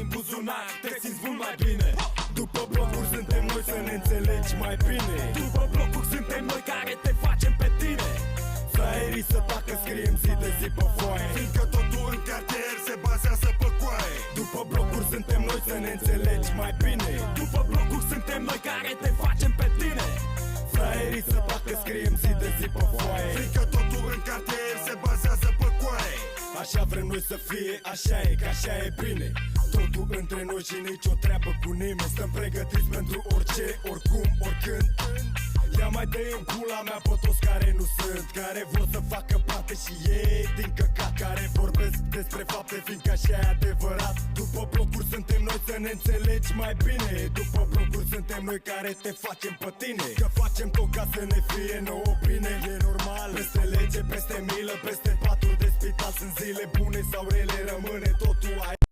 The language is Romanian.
în buzunar, te simți mult mai bine. După blocuri suntem noi să ne înțelegi mai bine. După blocuri suntem noi care te facem pe tine. Fraierii să tacă, scriem zi de zi pe foaie, fiindcă totul în cartier se bazează pe coaie. După blocuri suntem noi să ne înțelegi mai bine. După blocuri suntem noi care te facem pe tine. Fraierii să tacă, scriem zi de zi pe foaie, fiindcă totul în cartier se bazează pe coaie. Așa vrem noi să fie, așa e, că așa e bine. Totul între noi și nicio treabă cu nimeni. Stăm pregătiți pentru orice, oricum, oricând. Ia mai dă în pula mea pe toți care nu sunt, care vor să facă parte și ei din căcat, care vorbesc despre fapte, fiindcă așa e adevărat. După blocuri suntem noi să ne înțelegi mai bine. După blocuri suntem noi care te facem pe tine, că facem tot ca să ne fie nouă bine. E normal, peste lege, peste milă, peste paturi de spital. Sunt zile bune sau rele, rămâne totul aici.